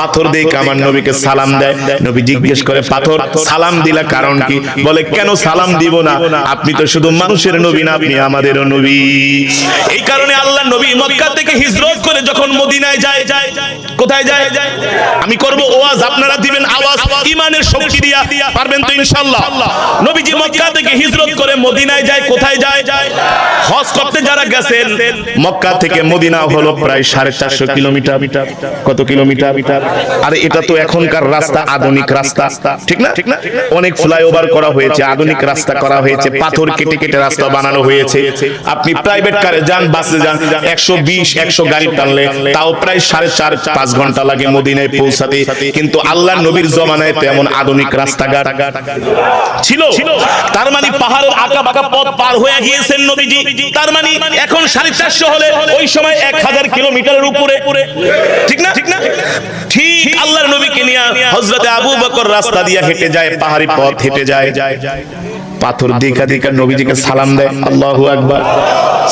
পাথর দেখে আমার নবীকে সালাম দেয়। নবী জিজ্ঞেস করে, পাথর সালাম দিলা কারণ কি? বলে, কেন সালাম দিব না, আপনি তো শুধু মানুষের নবী না, আপনি আমাদেরও নবী। এই কারণে আল্লাহ নবী মক্কা থেকে হিজরত করে যখন মদিনায় যায়, কোথায় যায়? আমি করব ওয়াজ, আপনারা দিবেন আওয়াজ ঈমানের শক্তি দিয়া। পারবেন তো ইনশাআল্লাহ? নবীজি মক্কা থেকে হিজরত করে মদিনায় যায়। কোথায় যায়? হজ করতে যারা গেছেন, মক্কা থেকে মদিনা হলো প্রায় 450 কিলোমিটার। কত কিলোমিটার? আর এটা তো এখনকার রাস্তা, আধুনিক রাস্তা, ঠিক না? অনেক ফ্লাইওভার করা হয়েছে, আধুনিক রাস্তা করা হয়েছে, পাথর কেটে কেটে রাস্তা বানানো হয়েছে। আপনি প্রাইভেট কারে যান, বাসে যান, 120-100 গাড়ি টানলে তাও প্রায় 4.5-5 ঘন্টা লাগে মদিনায় পৌঁছাতে। কিন্তু আল্লাহর নবীর জমানায় তেমন আধুনিক রাস্তাঘাট ছিল। তার মানে পাহাড়ের আঁকা বাঁকা পথ পার হয়ে গিয়েছেন নবীজি। তার মানে এখন 450 হলে ওই সময় 1000 কিলোমিটারের উপরে, ঠিক না? ঠিক আল্লাহর নবীকে নিয়ে হযরতে আবু বকর রাস্তা দিয়ে হেঁটে যায়, পাহাড়ি পথ হেঁটে যায়। পাথর দেখা দেখা নবীজিকে সালাম দেয়। আল্লাহু আকবার।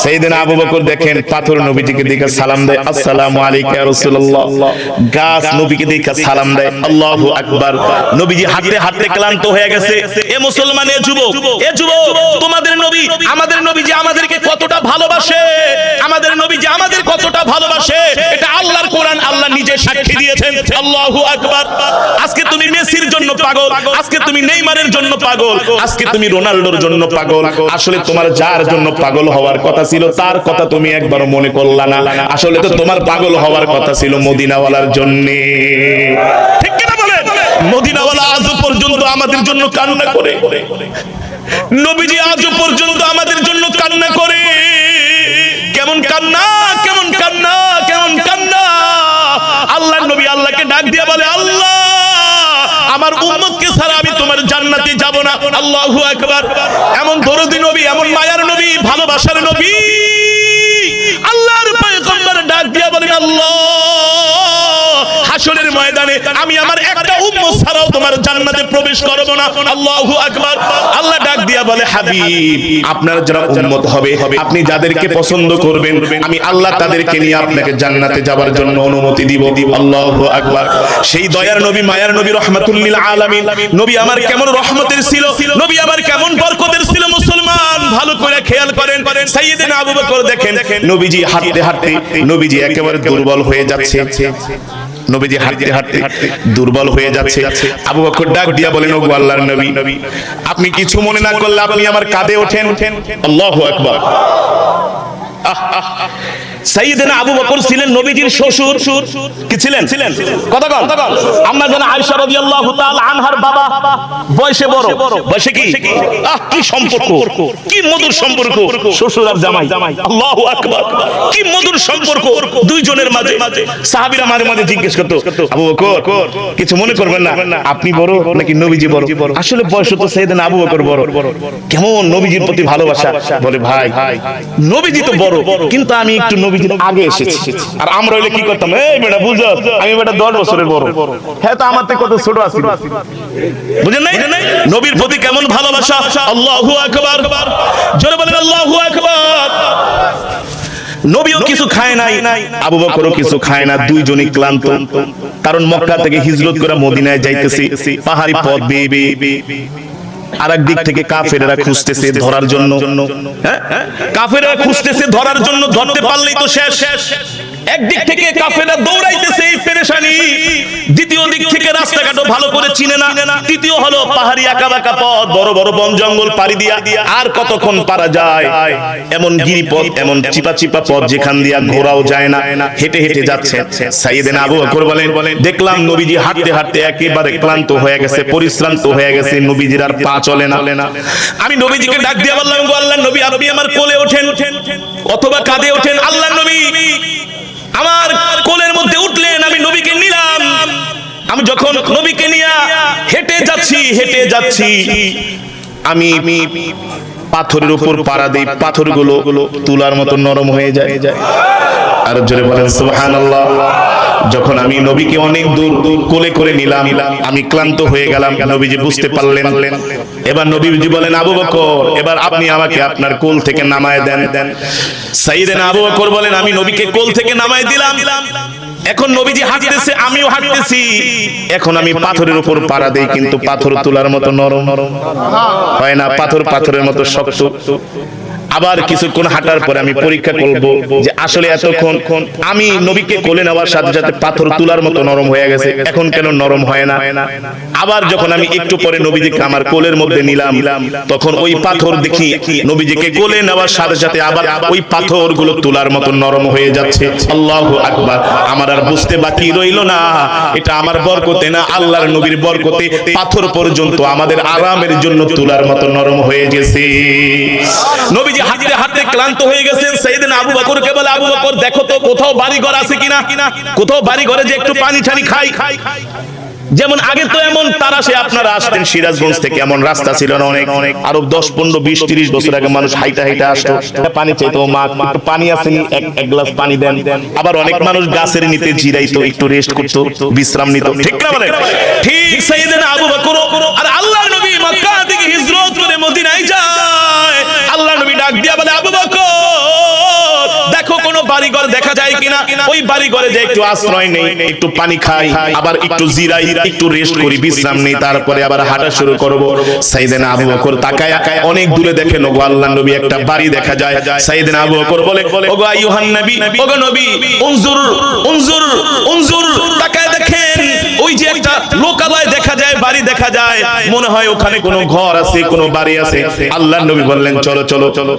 সাইয়েদনা আবু বকর দেখেন পাথর নবীজিকে দেখে সালাম দেয়, আসসালামু আলাইকা ইয়া রাসূলুল্লাহ। গাছ নবীকে দেখে সালাম দেয়, আল্লাহু আকবার। নবীজি হাঁটতে হাঁটতে ক্লান্ত হয়ে গেছে। এ মুসলমান, এ যুবক, তোমাদের নবী, আমাদের নবীজি আমাদেরকে কতটা ভালোবাসে, আমাদের নবীজি আমাদের কতটা ভালোবাসে, এটা আল্লাহর কোরআন, আল্লাহ নিজে সাক্ষী দিয়েছেন। আল্লাহু আকবার। আজকে তুমি মেসির জন্য পাগল, আজকে তুমি নেইমারের জন্য পাগল, আজকে তুমি রোনাল্ডোর জন্য পাগল। আসলে তোমার যার জন্য পাগল হওয়ার কথা ছিল, তার কথা তুমি একবারও মনে করলা না। আসলে তো তোমার পাগল হওয়ার কথা ছিল মদিনাওয়ালার জন্য, ঠিক কিনা বলেন? মদিনাওয়ালা আজও পর্যন্ত আমাদের জন্য কান্না করে, নবীজি আজও পর্যন্ত আমাদের জন্য কান্না করে। কেমন কান্না, কেমন কান্না, কেমন কান্না! আল্লাহর নবী আল্লাহকে ডাক দিয়ে বলে, আল্লাহ, আমার উম্মতকে ছাড়া আমি তোমার জান্নাতে যাব না। আল্লাহু আকবার। এমন দরদি নবী, এমন মায়ার নবী, ভালোবাসার নবী, আল্লাহর পয়গম্বর ডাক দিয়া বলেন, আল্লাহ, হাসরের ময়দানে আমি আমার একটা উম্মত ছাড়াও তোমার জান্নাতে প্রবেশ করব না। আল্লাহু আকবার। আল্লাহ ডাক দিয়া বলে, হাবিব, আপনার যারা উম্মত হবে, আপনি যাদেরকে পছন্দ করবেন, আমি আল্লাহ তাদেরকে নিয়ে আপনাকে জান্নাতে যাবার জন্য অনুমতি দিব। আল্লাহু আকবার। সেই দয়ার নবী, মায়ার নবী, রাহমাতুল লিল আলামিন নবী আমার কেমন রহমতের ছিল, নবী আমার কেমন বরকতের ছিল মুসলমান, ভালো করে খেয়াল করেন। সাইয়েদনা আবু বকর দেখেন নবীজি হাঁটতে হাঁটতে নবীজি একেবারে দুর্বল হয়ে যাচ্ছে। নবীজি হাঁটতে হাঁটতে দুর্বল হয়ে যাচ্ছে। আবু বকর ডাক দিয়া বলেন, ওগো আল্লাহর নবী, আপনি কিছু মনে না করলে আপনি আমার কাঁধে ওঠেন। আল্লাহু আকবার। সাইয়েদনা আবু বকর ছিলেন নবীজির শ্বশুর। কি ছিলেন? কথা বল। আম্মা জানা আয়েশা রাদিয়াল্লাহু তাআলা আনহার বাবা, বয়সে বড়। বয়সে কি? কি সম্পর্ক, কি মধুর সম্পর্ক, শ্বশুর আর জামাই। আল্লাহু আকবার। কি মধুর সম্পর্ক দুইজনের মাঝে। সাহাবীরা মাঝে মাঝে জিজ্ঞেস করতো, আবু বকর, কিছু মনে করবেন না, আপনি বড় নাকি নবীজি বড়? আসলে বয়স তো সাইয়েদনা আবু বকর বড়। কেমন নবীজির প্রতি ভালোবাসা! বলে, ভাই, নবীজি তো বড়, কিন্তু আমি একটু নবীজির আগে এসেছি। আর আমরা হইলে কি করতাম, এই বেটা বুঝছ, আমি বেটা 10 বছরের বড়, হ্যাঁ তো আমার থেকে কত ছোট আছি, বুঝেন নাই? নবীর প্রতি কেমন ভালোবাসা! আল্লাহু আকবার। জোরে বলেন আল্লাহু আকবার। নবীও কিছু খায় নাই, আবু বকরও কিছু খায় না, দুইজনই ক্লান্ত। কারণ মক্কা থেকে হিজরত করে মদিনায় যাইতেছি, পাহাড়ি পথ বেয়ে বেয়ে। আরেক দিক থেকে কাফেররা খুঁজতেছে ধরার জন্য, কাফেররা খুঁজতেছে ধরার জন্য, ধরতে পারলেই তো শেষ। একদিক থেকে কাফেররা দৌড়াইতেছে এই পেরেশানি, দ্বিতীয় দিক থেকে রাস্তাঘাটও ভালো করে চিনে না, তৃতীয় হলো পাহাড়ি আঁকাবাঁকা পথ, বড় বড় বন জঙ্গল পাড়ি দিয়া আর কতক্ষণ পারা যায়। এমন গিরিপথ, এমন চিপা চিপা পথ যেখান দিয়া ঘোড়াও যায় না, হেঁটে হেঁটে যাচ্ছে। সাইয়েদনা আবু বকর বলেন, দেখলাম নবীজি হাঁটতে হাঁটতে একেবারে ক্লান্ত হয়ে গেছে, পরিশ্রান্ত হয়ে গেছে, নবীজির আর পা চলে না। আমি নবীজিকে ডাক দিয়ে বললাম, গো আল্লাহর নবী, আপনি আমার কোলে ওঠেন অথবা কাঁধে ওঠেন। আল্লাহর নবী আমার কোলের মধ্যে উঠলেন, আমি নবীকে নিলাম। আমি যখন নবীকে নিয়ে হেঁটে যাচ্ছি, আমি পাথরের উপর পাড়া দেই, পাথরগুলো তুলার মতো নরম হয়ে যায়। আর জোরে বলেন সুবহানাল্লাহ। যখন আমি নবীকে অনেক দূর কোলে করে নিলাম, আমি ক্লান্ত হয়ে গেলাম। নবীজি বুঝতে পারলেন। এবার নবীজি বলেন, আবু বকর, এবার আপনি আমাকে আপনার কোল থেকে নামায় দেন। সাইয়েদনা আবু বকর বলেন, আমি নবীকে কোল থেকে নামায় দিলাম। এখন নবীজি হাঁটতেছে, আমিও হাঁটতেছি। এখন আমি পাথরের উপর পাড়া দেই, কিন্তু পাথর তোলার মতো নরম হয় না, পাথরের মতো শক্ত। আবার কিছুক্ষণ হাঁটার পরে আমি পরীক্ষা করব যে আসলে এতক্ষণ আমি নবীকে কোলে নেওয়ার সাথে সাথে পাথর তুলার মতো নরম হয়ে গেছে, এখন কেন নরম হয় না। আবার যখন আমি একটু পরে নবীজিকে আমার কোলের মধ্যে নিলাম, তখন ওই পাথর দেখি নবীজিকে কোলে নেওয়ার সাথে সাথে আবার ওই পাথরগুলো তুলার মতো নরম হয়ে যাচ্ছে। আল্লাহু আকবার। আমার আর বুঝতে বাকি রইল না, এটা আমার বরকতে না, আল্লাহর নবীর বরকতে পাথর পর্যন্ত আমাদের আরামের জন্য তুলার মতো নরম হয়ে গেছে। নবীজি হাঁটতে হাঁটতে ক্লান্ত হয়ে গেছেন। সাইয়েদনা আবু বকরকে বলে, আবু বকর দেখো তো কোথাও বাড়িঘর আছে কিনা, কোথাও বাড়িঘরে যে একটু পানি ঠানি খাই। যেমন আগে তো এমন তারাশে আপনারা আসতেন সিরাজগঞ্জ থেকে, এমন রাস্তা ছিল না অনেক, আরো 10, 15, 20, 30 বছর আগে মানুষ হাইটা হাইটা আসতো, পানি চাইতো, মা একটু পানি আছে, এক গ্লাস পানি দেন। আবার অনেক মানুষ গাছের নিচে জিরাইতো, একটু রেস্ট করতো, বিশ্রাম নিত, ঠিক না বলেন? ঠিক সাইয়েদনা আবু বকর আর আল্লাহর নবী মক্কা থেকে হিজরত করে মদিনায় যায়। আল্লাহর নবী ডাক দিয়া বলে, আবু বকর দেখো কোনো বাড়িঘর দেখা যায় কিনা, ওই বাড়িঘরে যে একটু আশ্রয় নেই, একটু পানি খাই, আবার একটু জিরাই, একটু রেস্ট করি, বিশ্রাম নেই, তারপরে আবার হাঁটা শুরু করব। সাইয়েদনা আবু বকর তাকায় অনেক দূরে দেখেন ওগো আল্লাহর নবী একটা বাড়ি দেখা যায়। সাইয়েদনা আবু বকর বলে, ওগো আইয়ুহান নবী, ওগো নবী, উনজুর উনজুর উনজুর, তাকায় দেখেন ওই যে একটা লোকালয় দেখা যায়, বাড়ি দেখা যায়, মনে হয় ওখানে কোনো ঘর আছে, কোনো বাড়ি আছে। আল্লাহর নবী বললেন, চলো চলো চলো।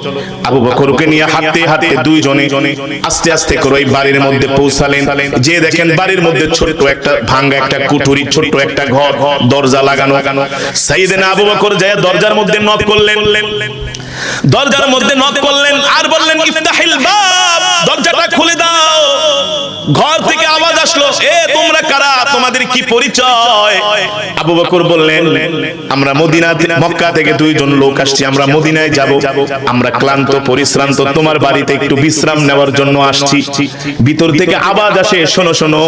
আবু বকরকে নিয়ে হাঁটতে হাঁটতে দুইজনে আস্তে আস্তে করে ওই বাড়ির মধ্যে পৌঁছালেন। যে দেখেন বাড়ির মধ্যে ছোট্ট একটা ভাঙা একটা কুঠুরি, ছোট্ট একটা ঘর, দরজা লাগানো। সাইয়েদনা আবু বকর যায় দরজার মধ্যে নক করলেন, দরজার মধ্যে নক করলেন আর বললেন, ইফতাহিল বাব, দরজাটা খুলে দাও। ঘর থেকে আওয়াজ আসলো, এ তোমরা কারা, তোমাদের কি পরিচয়? আবু বকর বললেন, আমরা মদিনা মক্কা থেকে দুইজন লোক আসছি, আমরা মদিনায় যাব, আমরা ক্লান্ত পরিশ্রান্ত, তোমার বাড়িতে একটু বিশ্রাম নেওয়ার জন্য আসছি। ভিতর থেকে আওয়াজ আসে, শোনো শোনো,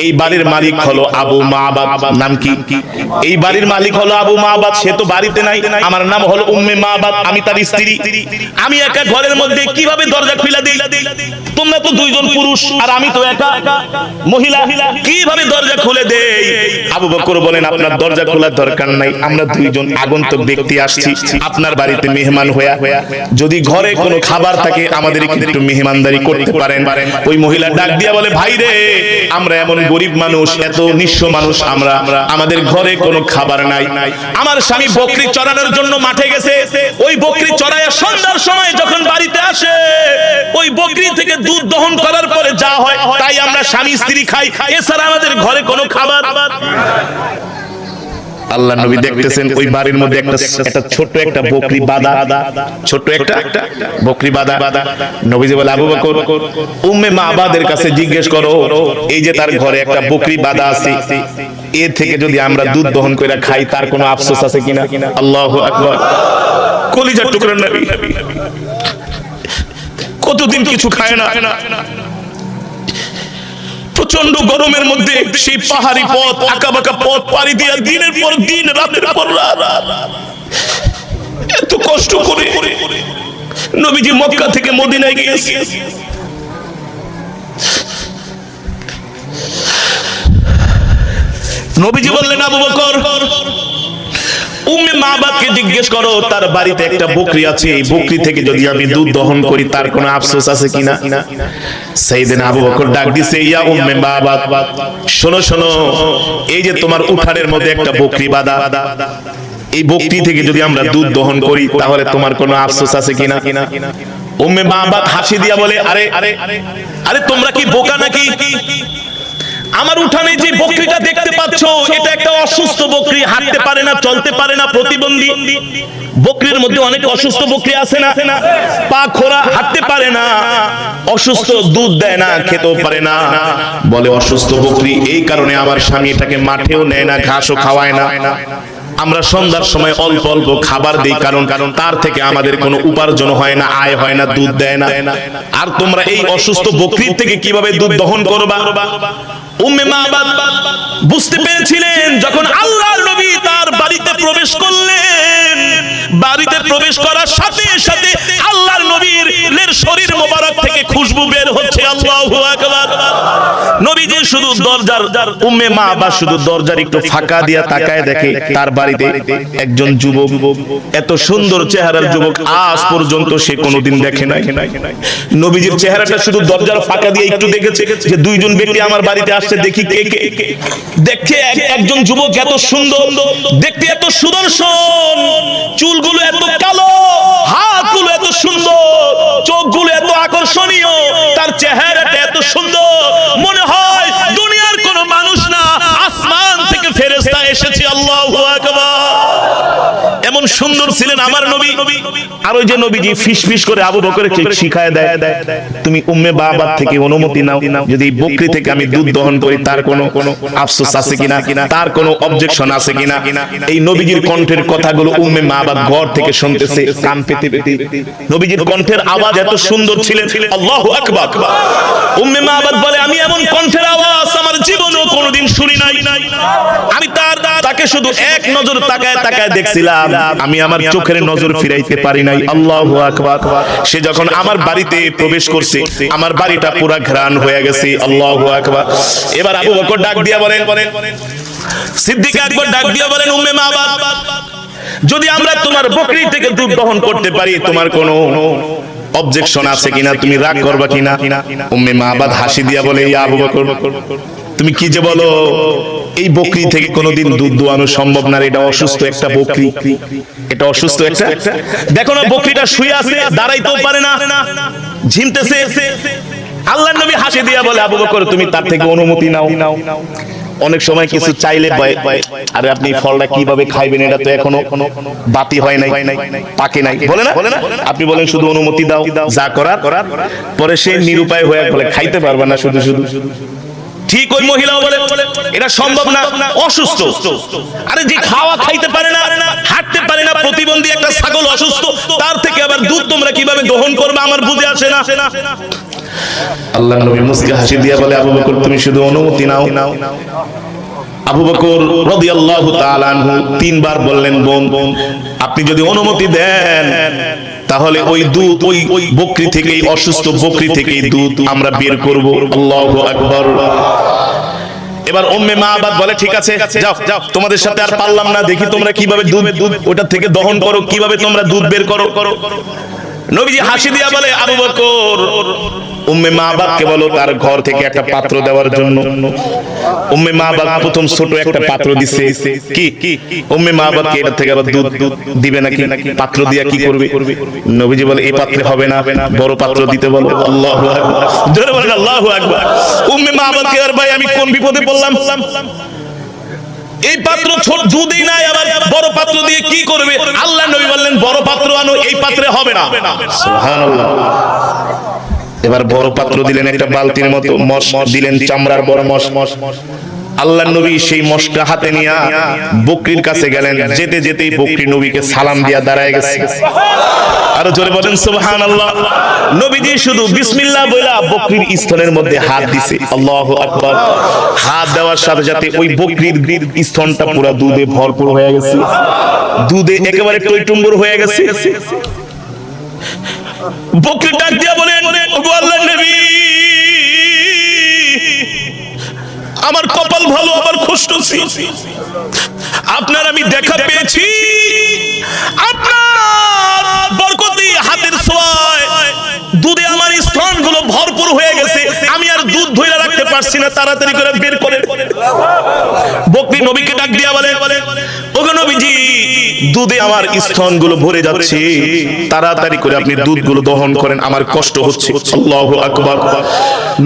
এই বাড়ির মালিক হলো আবু মাবাদ। নাম কি? এই বাড়ির মালিক হলো আবু মাবাদ, সে তো বাড়িতে নাই। আমার নাম হলো উম্মে মাবাদ, আমি তার স্ত্রী। আমি একা ঘরের মধ্যে কিভাবে দরজা খুলে দেই? তোমরা তো দুইজন পুরুষ আর আমি তো একা মহিলা, কিভাবে দরজা খুলে দেই? আবু বকর বলেন, আপনার দরজা খোলার দরকার নাই, আমরা দুইজন আগন্তুক ব্যক্তি আসছি আপনার বাড়িতে মেহমান হয়ে, যদি ঘরে কোনো খাবার থাকে আমাদের একটু মেহমানদারি করতে পারেন। ওই মহিলা ডাক দিয়া বলে, ভাই রে, আমরা এমন গরিব মানুষ, এত নিঃস্ব মানুষ, আমরা আমাদের ঘরে কোনো খাবার নাই। আমার স্বামী বকরি চড়ানোর জন্য মাঠে গেছে, ওই বকরি চড়ায় সন্ধ্যার সময় যখন বাড়িতে আসে, ওই বকরি থেকে দুধ দহন করার পরে যা হয় তাই আমরা স্বামী স্ত্রী খাই, এছাড়া আমাদের ঘরে কোনো খাবার। আল্লাহ নবী দেখতেছেন ওই বাড়ির মধ্যে একটা ছোট্ট একটা বকরি বাঁধা, ছোট্ট একটা বকরি বাঁধা। নবীজি বলে, আবু বকর, উম্মে মাবাদের কাছে জিজ্ঞেস করো, এই যে তার ঘরে একটা বকরি বাঁধা আছে, এর থেকে যদি আমরা দুধ দহন করে খাই তার কোনো আফসোস আছে কিনা? আল্লাহু আকবার। কলিজার টুকরা নবী, কতদিন কিছু খায় না, প্রচন্ড গরমের মধ্যে সেই পাহাড়ি পথ, আঁকাবাঁকা পথ পাড়ি দিয়ে দিনের পর দিন, রাতের পর রাত এত কষ্ট করে নবীজি মক্কা থেকে মদিনায় গিয়েছে। নবীজি বললেন, আবু বকর, উম্মে মাবাদকে জিজ্ঞেস করো তার বাড়িতে একটা বকরি আছে, এই বকরি থেকে যদি আমি দুধ দহন করি তার কোনো আফসোস আছে কিনা? সাইয়েদনা আবু বকর ডাক দিছে, ইয়া উম্মে মাবাদ, শোনো শোনো, এই যে তোমার উঠানের মধ্যে একটা বকরি বাঁধা, এই বকরি থেকে যদি আমরা দুধ দহন করি তাহলে তোমার কোনো আফসোস আছে কিনা? উম্মে মাবাদ হাসি দিয়া বলে, আরে আরে আরে তোমরা কি বোকা নাকি? আমার উঠানে যে বকরিটা দেখতে পাচ্ছো, এটা একটা অসুস্থ বকরি, হাঁটতে পারে না, চলতে পারে না, প্রতিবন্ধী। বকরির মধ্যে অনেক অসুস্থ বকরি আছে না, পা খোরা, হাঁটতে পারে না, অসুস্থ, দুধ দেয় না, খেতেও পারে না। বলে, অসুস্থ বকরি, এই কারণে আমার স্বামী এটাকে মাঠেও নেয় না, ঘাসও খাওয়ায় না। আমরা সন্ধ্যার সময় অল্প অল্প খাবার দিই, কারণ তার থেকে আমাদের কোনো উপার্জন হয় না, আয় হয় না, দুধ দেয় না। আর তোমরা এই অসুস্থ বকরির থেকে কিভাবে দুধ দহন করবা? উম্মে মাবাদ বুঝতে পেরেছিলেন যখন আল্লাহর নবী তার বাড়িতে প্রবেশ করলেন, বাড়িতে প্রবেশ করার সাথে সাথে আল্লাহর নবীর শরীর মোবারক থেকে খুশবু বের হচ্ছে। আল্লাহু আকবার। নবীজি শুধু দরজার উম্মে মাবাদ শুধু দরজার একটু ফাঁকা দিয়া তাকায় দেখে তার বাড়িতে একজন যুবক, এত সুন্দর চেহারার যুবক আজ পর্যন্ত সে কোনোদিন দেখে নাই। নবীজির চেহারাটা শুধু দরজার ফাঁকা দিয়ে একটু দেখেছে যে দুইজন ব্যক্তি আমার বাড়িতে আসছে, দেখি কে কে। দেখে একজন যুবক এত সুন্দর, দেখতে এত সুদর্শন, চুলগুলো এত কালো, হাতগুলো এত সুন্দর, চোখগুলো এত আকর্ষণীয়, তার চেহারাটা এত সুন্দর, মনে হয় দুনিয়ার কোনো মানুষ না, আসমান থেকে ফেরেশতা এসেছে। আল্লাহু আকবার। এমন সুন্দর ছিলেন আমার নবী। আর ওই যে নবীজি ফিসফিস করে আবু বকরকে শিখায় দেয়, তুমি উম্মে বাবার থেকে অনুমতি নাও, যদি এই বকরি থেকে আমি দুধ দহন করি তার কোনো আফসোস আছে কিনা, তার কোনো অবজেকশন আছে কিনা। এই নবীজির কণ্ঠের কথাগুলো উম্মে বাবার ঘর থেকে শুনতেছে কান পেতে পেতে। নবীজির কণ্ঠের আওয়াজ এত সুন্দর ছিলেন। আল্লাহু আকবার। উম্মে বাবার বলে, আমি এমন কণ্ঠের আওয়াজ আমার জীবনেও কোনোদিন শুনি নাই। আমি তাকে শুধু এক নজর তাকায় তাকায় দেখছিলাম, আমি আমার চোখের নজর ফিরাইতে পারি নাই। আল্লাহু আকবার। সে যখন আমার বাড়িতে প্রবেশ করছে, আমার বাড়িটা পুরা ঘ্রাণ হয়ে গেছে। আল্লাহু আকবার। এবার আবু বকর ডাক দিয়া বলেন, সিদ্দিক আকবর ডাক দিয়া বলেন, উম্মে মাবাদ, যদি আমরা তোমার বকরি থেকে দুধ দহন করতে পারি তোমার কোনো অবজেকশন আছে কিনা, তুমি রাগ করবা কিনা? উম্মে মাবাদ হাসি দিয়া বলে, ইয়া আবু বকর, তুমি কি যে বলো, এই বকরি থেকে কোনোদিন দুধ দোয়ানো সম্ভব না, এটা অসুস্থ একটা বকরি, এটা অসুস্থ একটা। দেখো না বকরিটা শুয়ে আছে, দাঁড়াইতেও পারে না, ঝিমতেছে। আল্লাহর নবী হাসি দিয়া বলে, আবু বকর তুমি তার থেকে অনুমতি নাও। অনেক সময় কিছু চাইলে আরে আপনি ফলটা কিভাবে খাইবেন, এটা তো এখনো বাতি হয় নাই, পাকে নাই, বলে না, আপনি বলেন শুধু অনুমতি দাও, যা করার। পরে সে নিরুপায় হয়ে বলে, খাইতে পারবে না শুধু শুধু। ঠিক ওই মহিলাও বলে, এটা সম্ভব না, অসুস্থ। আরে যে খাওয়া খাইতে পারে না, হাঁটতে পারে না, প্রতিবন্ধী একটা ছাগল অসুস্থ, তার থেকে আবার দুধ তোমরা কিভাবে দহন করবে আমার বুঝে আসে না। আল্লাহর নবী মুস্কি হাসি দিয়া বলে, আবু বকর তুমি শুধু অনুমতি নাও। আবু বকর রাদিয়াল্লাহু তাআলা আনহু তিনবার বললেন, বোন আপনি যদি অনুমতি দেন তাহলে ওই দুধ ওই বকরি থেকে, অসুস্থ বকরি থেকে দুধ আমরা বের করব। আল্লাহু আকবার। এবার উম্মে মাবাদ বলে, ঠিক আছে যাও, তোমাদের সাথে আর পারলাম না, দেখি তোমরা কিভাবে দুধ ওটা থেকে দহন করো, কিভাবে তোমরা দুধ বের করো। নবীজি হাসি দিয়া বলে, আবু বকর উম্মে মাবাদকে বলো তার ঘর থেকে একটা পাত্র দেওয়ার জন্য। উম্মে মাবাদ প্রথম ছোট একটা পাত্র দিছে। কি উম্মে মাবাদকে এটা থেকে আবার দুধ দিবে নাকি? পাত্র দিয়া কি করবে? নবীজি বলে, এই পাত্রে হবে না, বড় পাত্র দিতে বলো। আল্লাহু আকবার। জোরে বলেন আল্লাহু আকবার। উম্মে মাবাদকে আর ভাই আমি কোন বিপদে পড়লাম। এই পাত্র ছোট দুধই নাই, আবার বড় পাত্র দিয়ে কি করবে? আল্লাহর নবী বললেন, বড় পাত্র আনো, এই পাত্রে হবে না। সুবহানাল্লাহ। এবার বড় পাত্র দিলেন, একটা বালতির মতো মশ দিলেন, চামড়ার বড় মশ। আল্লাহর নবী সেই মশটা হাতে নিয়ে বকরির কাছে গেলেন, যেতে যেতেই বকরি নবীকে সালাম দিয়া দাঁড়ায় গেছে। আরো জোরে বলেন সুবহানাল্লাহ। নবীজি শুধু বিসমিল্লাহ বইলা বকরির স্তনের মধ্যে হাত দিছে। আল্লাহু আকবার। হাত দেওয়ার সাথে সাথে ওই বকরির স্তনটা পুরো দুধে ভরপুর হয়ে গেছে, দুধে একেবারে টইটুম্বুর হয়ে গেছে। বকরি ডাক দিয়া বলেন, ওগো আল্লাহর নবী, আমার কপাল ভালো, আমার খুশনসিব, আপনার আমি দেখা পেয়েছি, আপনার বরকতি হাতের ছোঁয়ায় দুধে আমার স্তনগুলো ভরপুর হয়ে গেছে, আমি আর দুধ ধরে রাখতে পারছি না, তাড়াতাড়ি করে বের করে। বকরি নবীকে ডাক দিয়া বলে, ওগো নবীজি, দুধে আমার স্তনগুলো ভরে যাচ্ছে, তাড়াতাড়ি করে আপনি দুধগুলো দহন করেন, আমার কষ্ট হচ্ছে। আল্লাহু আকবার।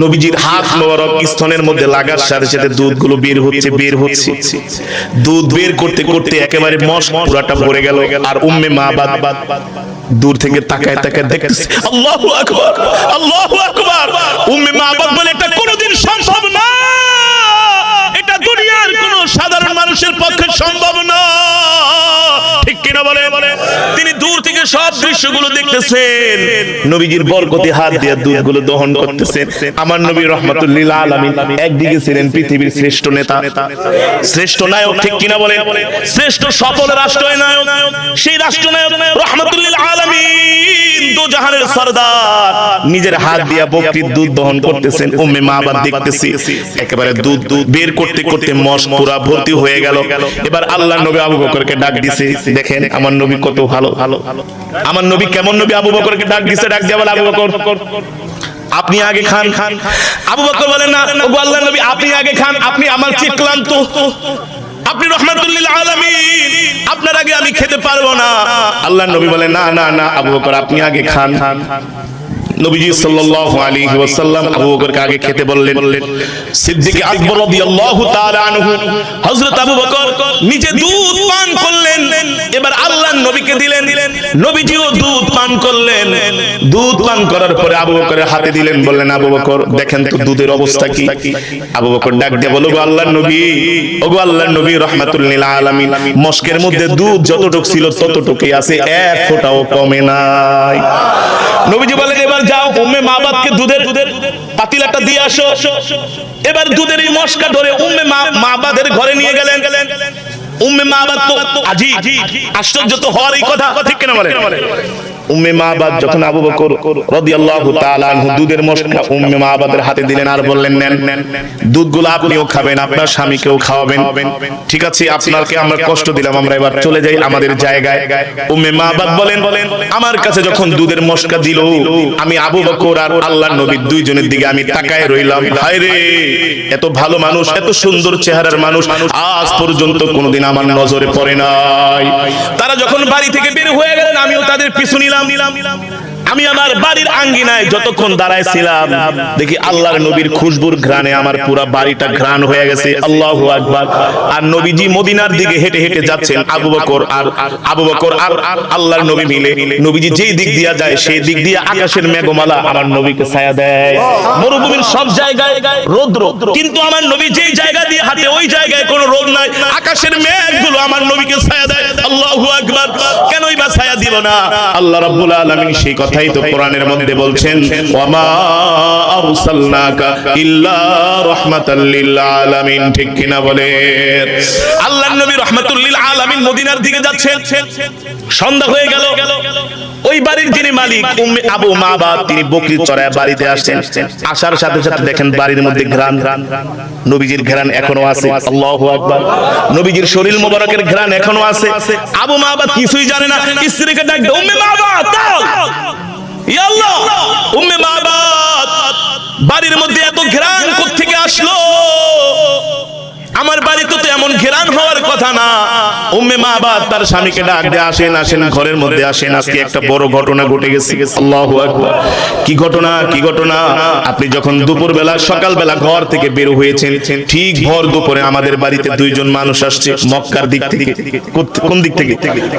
নবীজির হাত মোবারক স্তনের মধ্যে লাগার সাথে সাথে দুধগুলো বের হচ্ছে। দুধ বের করতে করতে একেবারে মশ পুরাটা ভরে গেল। আর উম্মে মাবাদ দূর থেকে তাকায় তাকায় দেখতেছে। আল্লাহু আকবার, আল্লাহু আকবার। উম্মে মাবাদ বলে, এটা কোনোদিন সম্ভব না, এটা দুনিয়ার কোন সাধারণ মানুষের পক্ষে সম্ভব না। ঠিক কিনা বলে? তিনি দূর থেকে সব দৃশ্যগুলো দেখতেছেন, নবীজির বরকতে হাত দিয়ে দুধগুলো দহন করতেছেন। আমার নবী রাহমাতুল লিল আলামিন একদিকে ছিলেন পৃথিবীর শ্রেষ্ঠ নেতা, শ্রেষ্ঠ নায়ক, ঠিক কিনা বলে? শ্রেষ্ঠ সফল রাষ্ট্রনায়ক, সেই রাষ্ট্রনায়ক রাহমাতুল লিল আলামিন দো জাহানের সরদার নিজের হাত দিয়ে বকরির দুধ দহন করতেছেন। উম্মে মাবাদ দেখতেছি, একেবারে দুধ বের করতে করতে মশ পুরা ভর্তি হয়ে গেল। এবার আল্লাহর নবী আবু বকরকে ডাক দিছে। দেখেন আমার নবী কত ভালো, আমার নবী কেমন নবী, আবু বকরকে ডাক দিছে, ডাক দিয়ে বলে আবু বকর আপনি আগে খান। আবু বকর বলেন না, ওগো আল্লাহর নবী আপনি আগে খান, আপনি আমার চেয়ে ক্লান্ত, আপনি রাহমাতুল লিল আলামিন, আপনার আগে আমি খেতে পারবো না। আল্লাহর নবী বলেন না না না আবু বকর আপনি আগে খান। নবীজি সাল্লাল্লাহু আলাইহি ওয়াসাল্লাম আবু বকরকে আগে খেতে বললেন। সিদ্দিক আকবর রাদিয়াল্লাহু তাআলা আনহু হযরত আবু বকর নিজে দুধ পান করলেন, এবার আল্লাহর নবীকে দিলেন। নবীজিও দুধ পান করলেন। দুধ পান করার পরে আবু বকরের হাতে দিলেন, বললেন আবু বকর দেখেন তো দুধের অবস্থা কি। আবু বকর ডাক দিয়ে বলল, ওগো আল্লাহর নবী, ওগো আল্লাহর নবী রাহমাতুল লিল আলামিন, মশকের মধ্যে দুধ যতটুকু ছিল ততটুকুই আছে, এক ফোঁটাও কমে নাই। নবীজি বলেন এবার যাও উম্মে মাবাদকে দুধের পাতিলাটা দিয়ে আসো। এবার দুধের এই মশকা ধরে উম্মে মাবাদের ঘরে নিয়ে গেলেন। উম্মে মাবাদ তো আজি আশ্চর্য তো হওয়ারই কথা, ঠিক কিনা বলে? উম্মে মাবাদ যখন আবু বকর রাদিয়াল্লাহু তাআলা আনহু দুধের মশকা উম্মে মাবাদের হাতে দিলেন আর বললেন নেন দুধগুলো আপনিও খাবেন, আপনার স্বামীকেও খাওয়াবেন, ঠিক আছে আপনাকে আমরা কষ্ট দিলাম, আমরা এবার চলে যাই আমাদের জায়গায়। উম্মে মাবাদ বলেন আমার কাছে যখন দুধের মশকা দিল আমি আবু বকর আর আল্লাহর নবী দুইজনের দিকে আমি তাকায় রইলাম। হায় রে, এত ভালো মানুষ, এত সুন্দর চেহারার মানুষ আজ পর্যন্ত কোনোদিন আমার নজরে পড়ে নাই। তারা যখন বাড়ি থেকে বের হয়ে গেলেন আমিও তাদের পিছু নিলাম। আমি আমার বাড়ির আঙ্গিনায় যতক্ষণ দাঁড়াইছিলাম দেখি আল্লাহর নবীর খুশবুর ঘ্রাণে আমার পুরো বাড়িটা ঘ্রাণ হয়ে গেছে। আল্লাহু আকবার। আর নবীজি মদিনার দিকে হেঁটে হেঁটে যাচ্ছেন, আবু বকর আর আল্লাহর নবী মিলে। নবীজি যেই দিক দিয়ে যায় সেই দিক দিয়ে আকাশের মেঘমালা আমার নবীকে ছায়া দেয়। মরুভূমির সব জায়গায় রৌদ্র, কিন্তু আমার নবী যেই জায়গা দিয়ে হাঁটে ওই জায়গায় কোনো রোদ নাই, আকাশের মেঘগুলো আমার নবীকে ছায়া দেয়। আল্লাহু আকবার। কেনই বা ছায়া দিল না? আল্লাহ রাব্বুল আলামিন সেই কথাই তো কোরআনের মধ্যে বলছেন, ওয়ামা আরসালনাকা ইল্লা রাহমাতাল লিল আলামিন, ঠিক কিনা বলে? আল্লাহর নবী রাহমাতুল লিল আলামিন মদিনার দিকে যাচ্ছেন। সন্ধ্যা হয়ে গেল। ওই বাড়ির যিনি মালিক উম্মে আবু মাবাদ তিনি বকরি চড়ায় বাড়িতে আসছেন। আসার সাথে সাথে দেখেন বাড়ির মধ্যে ঘ্রাণ, নবীজির ঘ্রাণ এখনো আছে। আল্লাহু আকবার। নবীজির শরীর মোবারকের ঘ্রাণ এখনো আছে। আবু মাবাদ কিছুই জানে না, স্ত্রীকে ডাক দেয়, উম্মে মাবাদ দাও, ইয়া আল্লাহ উম্মে মাবাদ বাড়ির মধ্যে এত ঘ্রাণ কোথা থেকে আসলো? আমার বাড়িতে তো এমন ঘেরান হওয়ার কথা না। উম্মে মাবাদ তার স্বামীকে ডাক দিয়ে, আসেন আসেন ঘরের মধ্যে আসেন, আজকে একটা বড় ঘটনা ঘটে গেছে। আল্লাহু আকবার। কি ঘটনা? কি ঘটনা? আপনি যখন দুপুর বেলা সকাল বেলা ঘর থেকে বের হয়েছেন, ঠিক ভর দুপুরে আমাদের বাড়িতে দুইজন মানুষ আসছে মক্কার দিক থেকে। কোন দিক থেকে?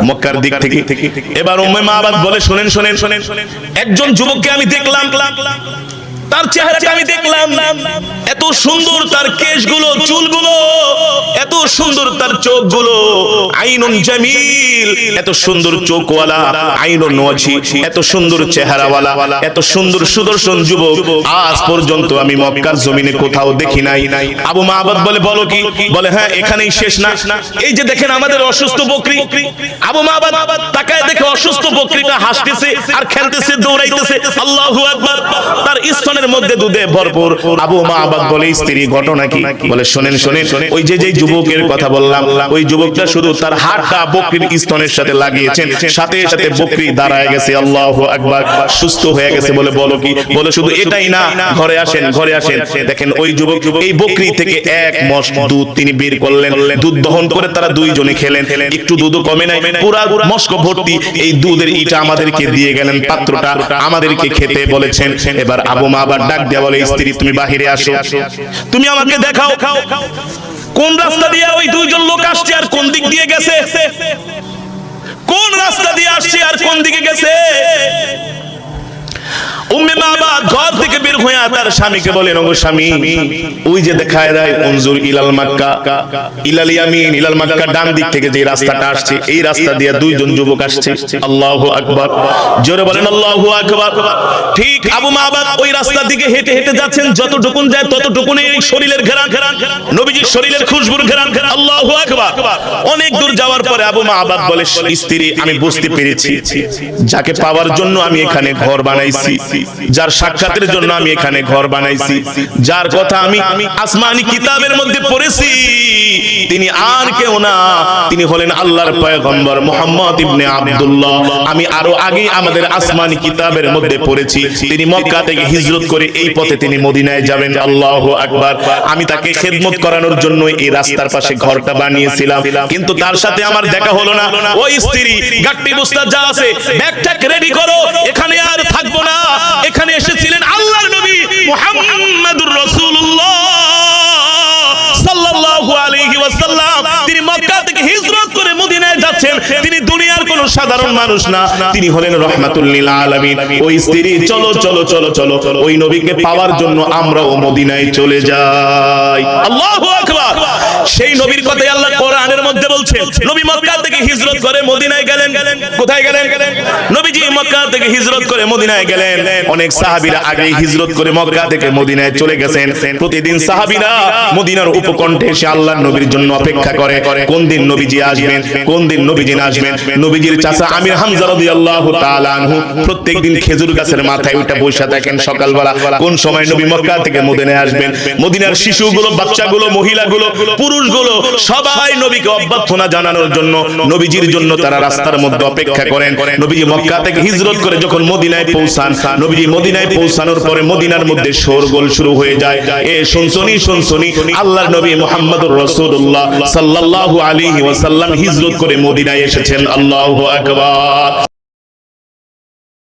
মক্কার দিক থেকে। এবার উম্মে মাবাদ বলে, শুনেন শুনেন শুনেন, একজন যুবককে আমি দেখলাম, তার চেহারাটা আমি দেখলাম, এত সুন্দর তার কেশগুলো, চুলগুলো, এত সুন্দর তার চোখগুলো, আইনুন জামিল, এত সুন্দর চোখওয়ালা, আইনুন ওয়াজি, এত সুন্দর চেহারাওয়ালা, এত সুন্দর সুদর্শন যুবক আজ পর্যন্ত আমি মক্কার জমিনে কোথাও দেখি নাই। আবু মাবাদ বলে, বলো কি? বলে হ্যাঁ, এখানেই শেষ না, এই যে দেখেন আমাদের অসুস্থ বকরি। আবু মাবাদ তাকায় দেখে অসুস্থ বকরিটা হাসতেছে আর খেলতেছে, দৌড়াইতেছে। আল্লাহু আকবার। তার স্তনের মধ্যে দুধে ভরপুর। আবু মাবাদ বলে, স্ত্রী ঘটনা কি? বলে শুনেন শুনেন, ওই যে যুবকের কথা বললাম ওই যুবকটা শুধু তার হাতটা বকরির স্তনের সাথে লাগিয়েছেন, সাথে সাথে বকরি দাঁড়ায় গেছে। আল্লাহু আকবার। সুস্থ হয়ে গেছে। বলে বলো কি? বলে শুধু এটাই না, ঘরে আসেন ঘরে আসেন। দেখেন ওই যুবক এই বকরি থেকে এক মশ দুধ তিনি বের করলেন, দুধ দহন করে তারা দুইজনে খেলেন। একটু দুধও কমে নাই, পুরা মস্ক ভর্তি এই দুধের ইটা আমাদেরকে দিয়ে গেলেন, পাত্রটা আমাদেরকে খেতে বলেছেন। এবার আবু মাবাদ ডাক দেয়া বলে, স্ত্রী তুমি বাহিরে আসো, তুমি আমাকে দেখাও কোন রাস্তা দিয়ে ওই দুইজন লোক আসছে আর কোন দিক দিয়ে গেছে, কোন রাস্তা দিয়ে আসছে আর কোন দিকে গেছে। উম্মে মাবাদ ঘর থেকে বের হয়ে তার স্বামীকে বলেন, ওগো স্বামী, ওই যে দেখায় দেয় উনজুর ইলাল মাক্কা ইলাল ইয়ামিন, ইলাল মাক্কা ডান দিক থেকে যে রাস্তাটা আসছে, এই রাস্তা দিয়ে দুইজন যুবক আসছে। আল্লাহু আকবার, জোরে বলেন আল্লাহু আকবার। ঠিক আবু মাবাদ ওই রাস্তার দিকে হেঁটে হেঁটে যাচ্ছেন, যতটুকুন যায় ততটুকুনি শরীরের ঘেরান, নবীজির শরীরের খুশবুর ঘেরান। আল্লাহু আকবার। অনেক দূর যাওয়ার পরে আবু মাবাদ বলে, স্ত্রী, আমি বুঝতে পেরেছি যাকে পাওয়ার জন্য আমি এখানে ঘর বানাইছি, যার সাক্ষাতের জন্য আমি এখানে ঘর বানাইছি, যার কথা আমি আসমানি কিতাবের মধ্যে পড়েছি, তিনি আর কেউ না, তিনি হলেন আল্লাহর পয়গম্বর মুহাম্মদ ইবনে আব্দুল্লাহ। আমি আরো আগে আমাদের আসমানি কিতাবের মধ্যে পড়েছি তিনি মক্কা থেকে হিজরত করে এই পথে তিনি মদিনায় যাবেন। আল্লাহু আকবার। আমি তাকে খেদমত করানোর জন্য এই রাস্তার পাশে ঘরটা বানিয়েছিলাম, কিন্তু তার সাথে আমার দেখা হলো না। ওই স্ত্রী, গাট্টি বুস্তা যা আছে ব্যাগটা রেডি করো, এখানে আর থাকবো না। এখানে এসেছিলেন আল্লাহর নবী মুহাম্মাদুর রাসূলুল্লাহ সাল্লাল্লাহু আলাইহি ওয়াসাল্লাম। তিনি মক্কা থেকে হিজরত করে মদিনায় যাচ্ছেন। তিনি দুনিয়ার কোনো সাধারণ মানুষ না, তিনি হলেন রাহমাতুল লিল আলামিন। ওই স্ত্রী, চলো চলো চলো চলো, ওই নবীকে পাওয়ার জন্য আমরাও মদিনায় চলে যাই। আল্লাহু আকবার। সেই নবীর কথাই আল্লাহ কোরআনের মধ্যে বলছেন। নবী মক্কা থেকে হিজরত করে মদিনায় গেলেন। কোথায় গেলেন? নবীজি মক্কা থেকে হিজরত করে মদিনায় গেলেন। অনেক সাহাবীরা আগে হিজরত করে মক্কা থেকে মদিনায় চলে গেছেন। প্রতিদিন সাহাবীরা মদিনার উপকণ্ঠে এসে আল্লাহর নবীর জন্য অপেক্ষা করে, কোন দিন নবীজি আসবেন, কোন দিন নবীজি আসবেন। নবীজির চাচা আমির হামজা রাদিয়াল্লাহু তাআলা আনহু প্রত্যেকদিন খেজুর গাছের মাথায় উঠে বসে থাকেন সকালবেলা, কোন সময় নবী মক্কা থেকে মদিনায় আসবেন। মদিনার শিশুগুলো, বাচ্চাগুলো, মহিলাগুলো, পুরুষগুলো সবাই নবীকে অভ্যর্থনা জানানোর জন্য, নবীজির জন্য তারা রাস্তার মধ্যে অপেক্ষা করেন। নবীজি মক্কা থেকে হিজরত করে যখন মদিনায় পৌঁছান, নবীজি মদিনায় পৌঁছানোর পরে মদিনার মধ্যে শোরগোল শুরু হয়ে যায়। এ শুনছনি শুনছনি, আল্লাহর নবী মুহাম্মদুর রাসূলুল্লাহ সাল্লাল্লাহু আলাইহি ওয়াসাল্লাম হিজরত করে মদিনায় এসেছেন। আল্লাহু আকবার।